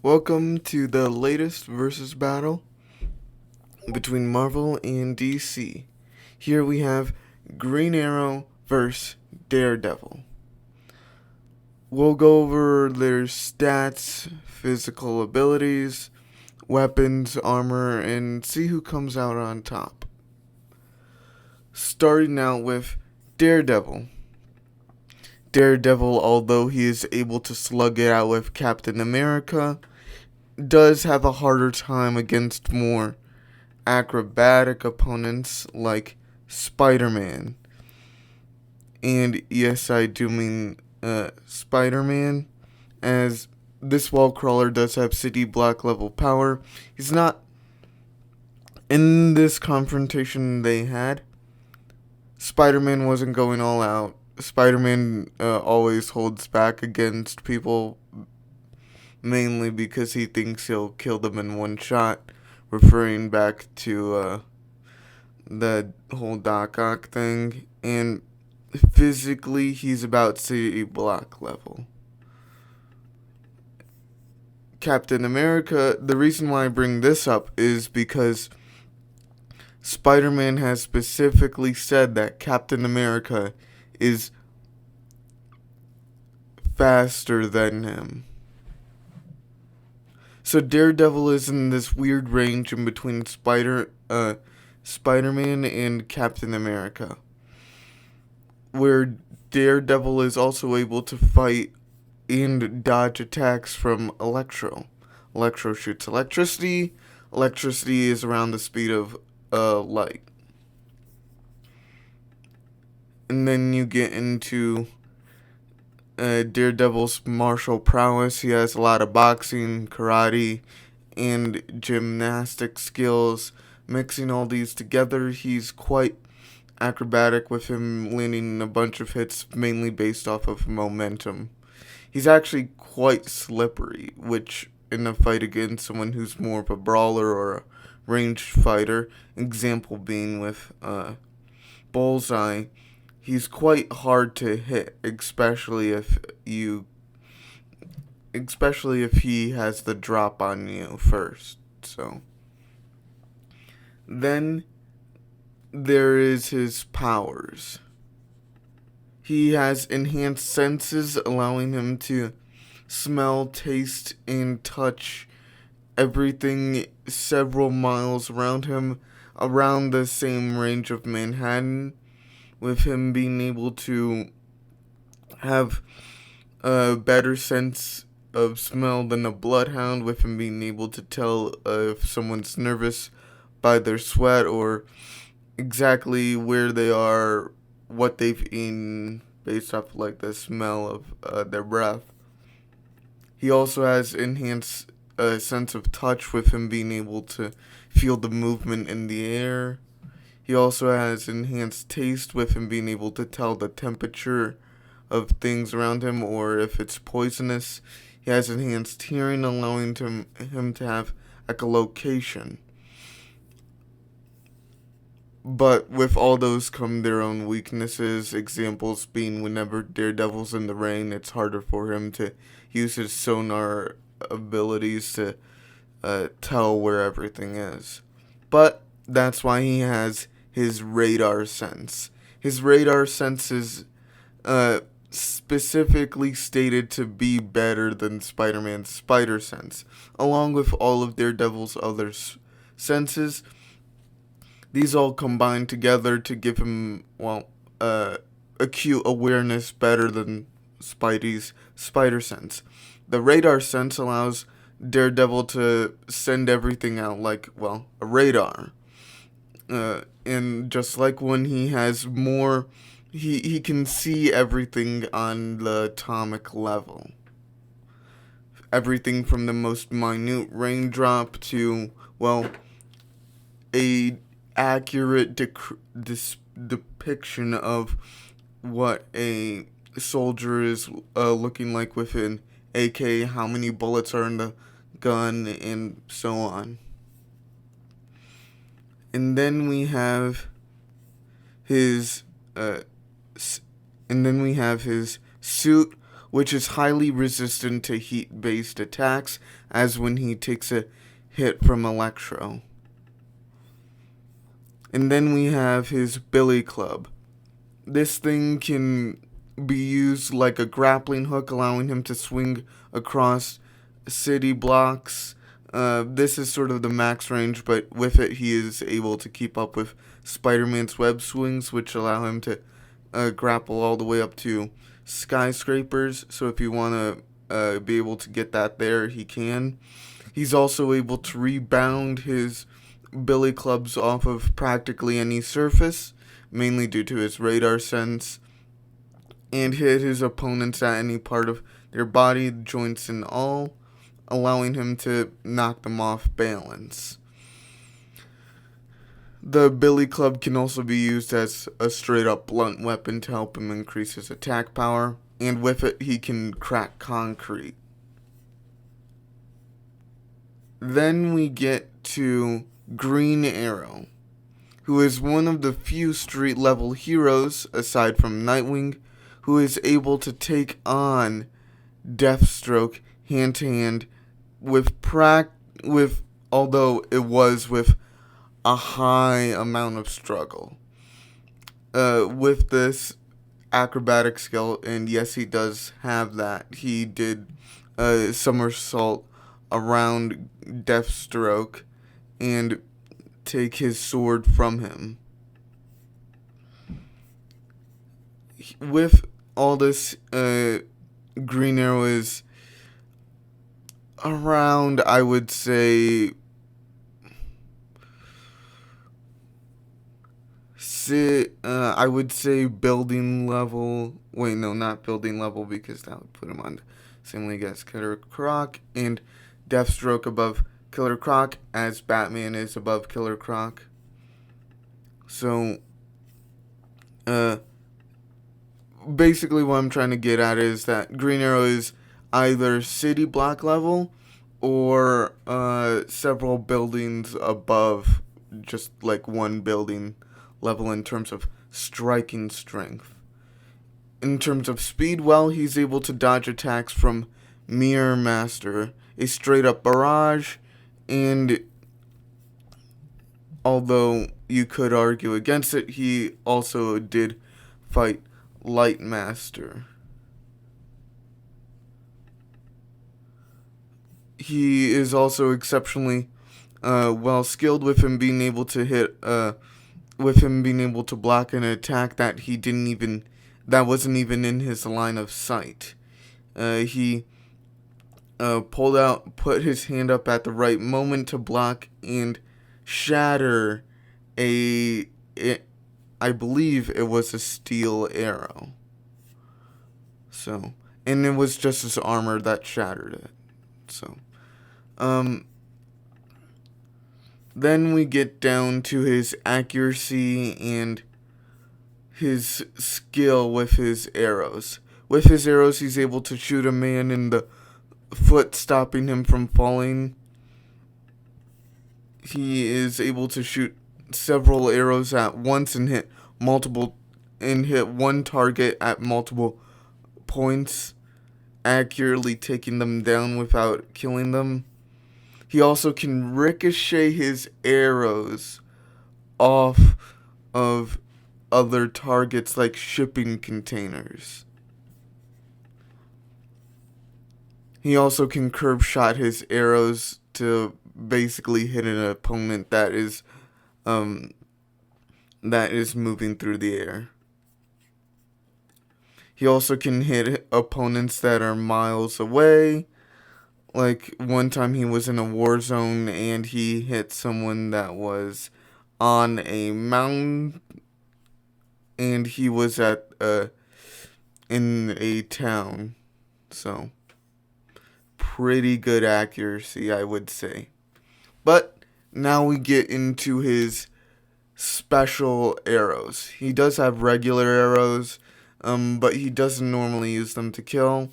Welcome to the latest versus battle between Marvel and DC. Here we have Green Arrow versus Daredevil. We'll go over their stats, physical abilities, weapons, armor, and see who comes out on top. Starting out with Daredevil. Daredevil, although he is able to slug it out with Captain America, does have a harder time against more acrobatic opponents like Spider-Man. And yes, I do mean Spider-Man, as this wall crawler does have City Block level power. He's not in this confrontation they had. Spider-Man wasn't going all out. Spider-Man always holds back against people, mainly because he thinks he'll kill them in one shot, referring back to the whole Doc Ock thing. And physically, he's about City Block level. Captain America, the reason why I bring this up is because Spider-Man has specifically said that Captain America is faster than him. So Daredevil is in this weird range in between Spider-Man and Captain America, where Daredevil is also able to fight and dodge attacks from Electro. Electro shoots electricity. Electricity is around the speed of light. And then you get into Daredevil's martial prowess. He has a lot of boxing, karate, and gymnastic skills. Mixing all these together, he's quite acrobatic, with him landing a bunch of hits mainly based off of momentum. He's actually quite slippery, which in a fight against someone who's more of a brawler or a ranged fighter, example being with Bullseye, he's quite hard to hit, especially if he has the drop on you first. So then there is his powers. He has enhanced senses, allowing him to smell, taste, and touch everything several miles around him, around the same range of Manhattan, with him being able to have a better sense of smell than a bloodhound, with him being able to tell if someone's nervous by their sweat or exactly where they are, what they've eaten, based off like the smell of their breath. He also has enhanced sense of touch, with him being able to feel the movement in the air. He also has enhanced taste, with him being able to tell the temperature of things around him or if it's poisonous. He has enhanced hearing, allowing him to have echolocation. But with all those come their own weaknesses, examples being whenever Daredevil's in the rain, it's harder for him to use his sonar abilities to tell where everything is. But that's why he has his radar sense. His radar sense is specifically stated to be better than Spider-Man's spider sense. Along with all of Daredevil's other senses, these all combine together to give him, acute awareness better than Spidey's spider sense. The radar sense allows Daredevil to send everything out like, a radar. And just like when he has more, he can see everything on the atomic level. Everything from the most minute raindrop to, a accurate depiction of what a soldier is looking like with an AK, how many bullets are in the gun, and so on. And then we have his suit, which is highly resistant to heat-based attacks, as when he takes a hit from Electro. And then we have his Billy Club. This thing can be used like a grappling hook, allowing him to swing across city blocks. This is sort of the max range, but with it he is able to keep up with Spider-Man's web swings, which allow him to grapple all the way up to skyscrapers. So if you want to be able to get that there, he can. He's also able to rebound his Billy Clubs off of practically any surface, mainly due to his radar sense, and hit his opponents at any part of their body, joints and all, allowing him to knock them off balance. The Billy Club can also be used as a straight-up blunt weapon to help him increase his attack power, and with it he can crack concrete. Then we get to Green Arrow, who is one of the few street-level heroes, aside from Nightwing, who is able to take on Deathstroke hand-to-hand although it was with a high amount of struggle. With this acrobatic skill, and yes, he does have that, he did a somersault around Deathstroke and take his sword from him. With all this, Green Arrow is around, I would say, building level. Wait, no, not building level, because that would put him on the same league as Killer Croc, and Deathstroke above Killer Croc, as Batman is above Killer Croc. So, basically what I'm trying to get at is that Green Arrow is either city block level or several buildings above just like one building level in terms of striking strength. In terms of speed, well, he's able to dodge attacks from Mirror Master, a straight-up barrage, and although you could argue against it, he also did fight Light Master. He is also exceptionally well skilled, with him being able to block an attack that wasn't even in his line of sight. He put his hand up at the right moment to block and shatter I believe it was a steel arrow. So, and it was just his armor that shattered it. So, then we get down to his accuracy and his skill with his arrows. With his arrows, he's able to shoot a man in the foot, stopping him from falling. He is able to shoot several arrows at once and hit one target at multiple points, accurately taking them down without killing them. He also can ricochet his arrows off of other targets like shipping containers. He also can curve shot his arrows to basically hit an opponent that is moving through the air. He also can hit opponents that are miles away. Like, one time he was in a war zone and he hit someone that was on a mountain, and he was in a town. So, pretty good accuracy, I would say. But now we get into his special arrows. He does have regular arrows, but he doesn't normally use them to kill.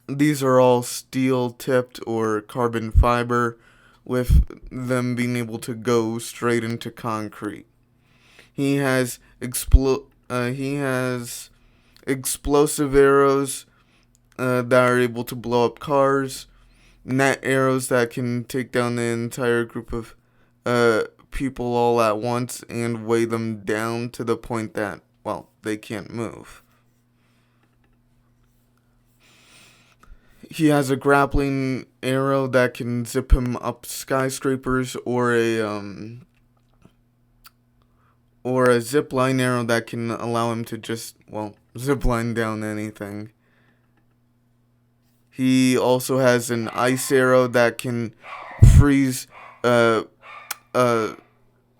These are all steel-tipped or carbon fiber, with them being able to go straight into concrete. He has explosive arrows, that are able to blow up cars, net arrows that can take down the entire group of people all at once and weigh them down to the point that, well, they can't move. He has a grappling arrow that can zip him up skyscrapers, or a zip line arrow that can allow him to just, well, zip line down anything. He also has an ice arrow that can freeze a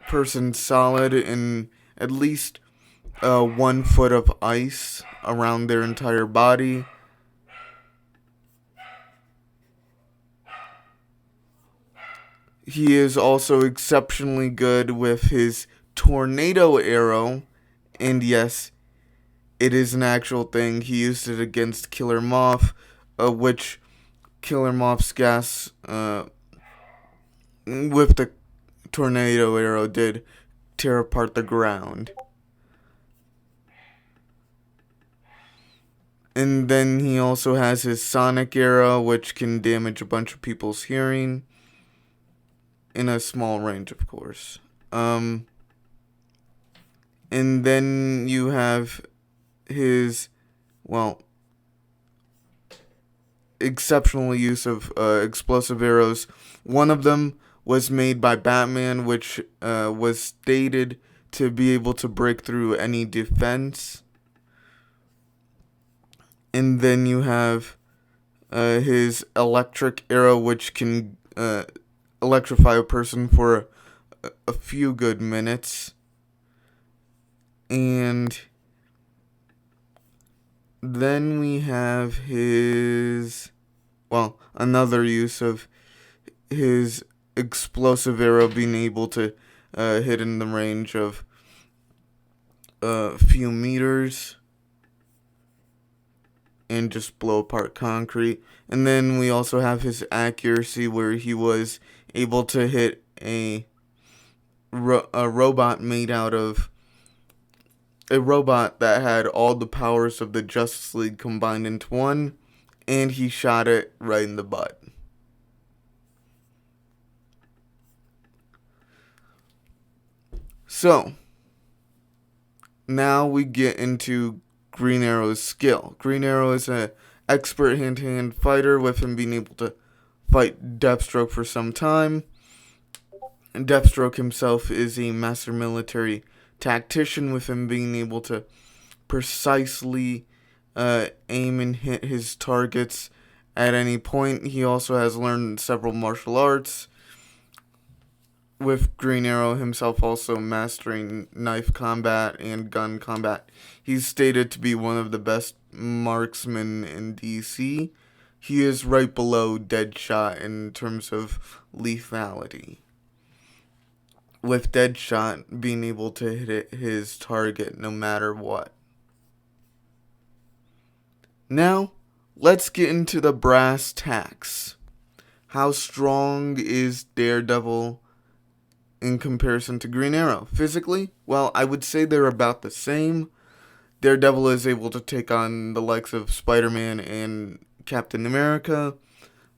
person solid in at least 1 foot of ice around their entire body. He is also exceptionally good with his tornado arrow, and yes, it is an actual thing. He used it against Killer Moth, which Killer Moth's gas with the tornado arrow did tear apart the ground. And then he also has his sonic arrow, which can damage a bunch of people's hearing. In a small range, of course. And then you have his, well, exceptional use of explosive arrows. One of them was made by Batman, which was stated to be able to break through any defense. And then you have his electric arrow, which can electrify a person for a few good minutes. And then we have his, well, another use of his explosive arrow being able to hit in the range of a few meters and just blow apart concrete. And then we also have his accuracy, where he was able to hit a robot made out of a robot that had all the powers of the Justice League combined into one, and he shot it right in the butt. So, now we get into Green Arrow's skill. Green Arrow is an expert hand-to-hand fighter, with him being able to fight Deathstroke for some time. Deathstroke himself is a master military tactician, with him being able to precisely aim and hit his targets at any point. He also has learned several martial arts, with Green Arrow himself also mastering knife combat and gun combat. He's stated to be one of the best marksmen in DC. He is right below Deadshot in terms of lethality, with Deadshot being able to hit his target no matter what. Now, let's get into the brass tacks. How strong is Daredevil in comparison to Green Arrow? Physically, well, I would say they're about the same. Daredevil is able to take on the likes of Spider-Man and Captain America.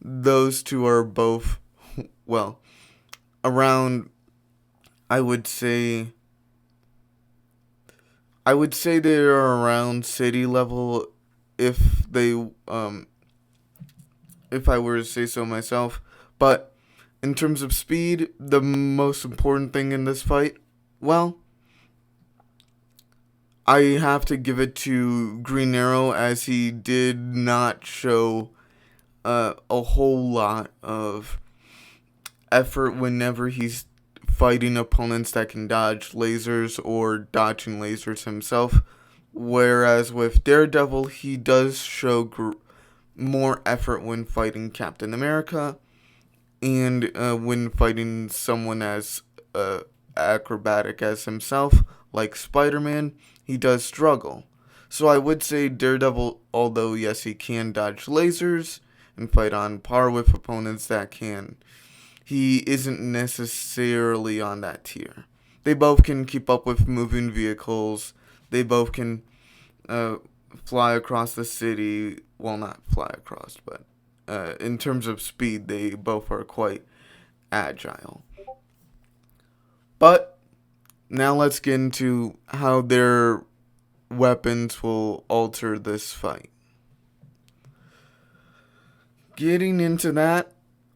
Those two are both, well, around, I would say they're around city level, if I were to say so myself. But in terms of speed, the most important thing in this fight, well, I have to give it to Green Arrow, as he did not show a whole lot of effort whenever he's fighting opponents that can dodge lasers or dodging lasers himself. Whereas with Daredevil, he does show more effort when fighting Captain America, and when fighting someone as acrobatic as himself, like Spider-Man, he does struggle. So I would say Daredevil, although yes, he can dodge lasers and fight on par with opponents that can, he isn't necessarily on that tier. They both can keep up with moving vehicles. They both can fly across the city. Well, not fly across, but in terms of speed, they both are quite agile. But now let's get into how their weapons will alter this fight. Getting into that,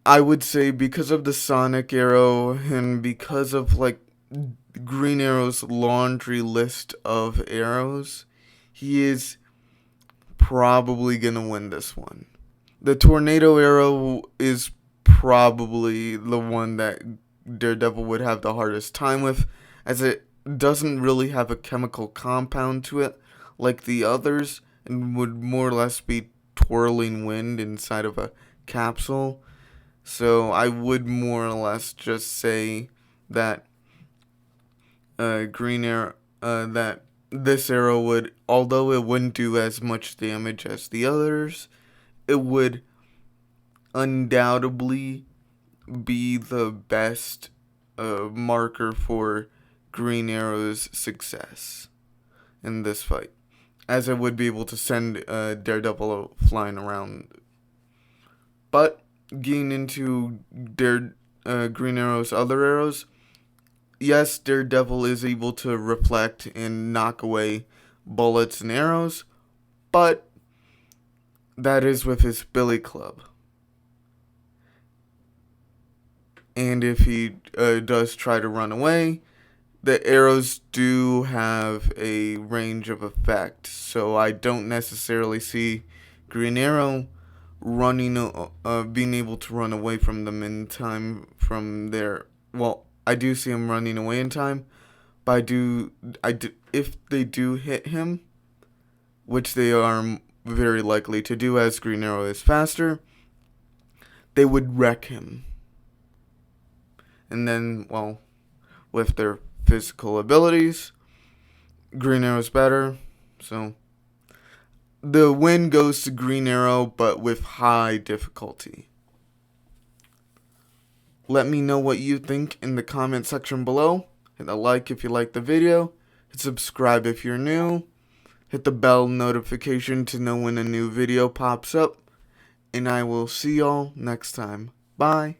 I would say because of the Sonic Arrow and because of like Green Arrow's laundry list of arrows, he is probably gonna win this one. The Tornado Arrow is probably the one that Daredevil would have the hardest time with, as it doesn't really have a chemical compound to it like the others, and would more or less be twirling wind inside of a capsule. So I would more or less just say that Green Arrow, that this arrow would, although it wouldn't do as much damage as the others, it would undoubtedly be the best marker for Green Arrow's success in this fight, as it would be able to send Daredevil flying around. But getting into Green Arrow's other arrows, yes, Daredevil is able to reflect and knock away bullets and arrows, but that is with his billy club. And if he does try to run away, the arrows do have a range of effect. So I don't necessarily see Green Arrow being able to run away from them in time from there. Well, I do see him running away in time, but if they do hit him, which they are very likely to do as Green Arrow is faster, they would wreck him. And then, well, with their physical abilities, Green Arrow's better. So the win goes to Green Arrow, but with high difficulty. Let me know what you think in the comment section below. Hit a like if you like the video. Hit subscribe if you're new. Hit the bell notification to know when a new video pops up. And I will see y'all next time. Bye.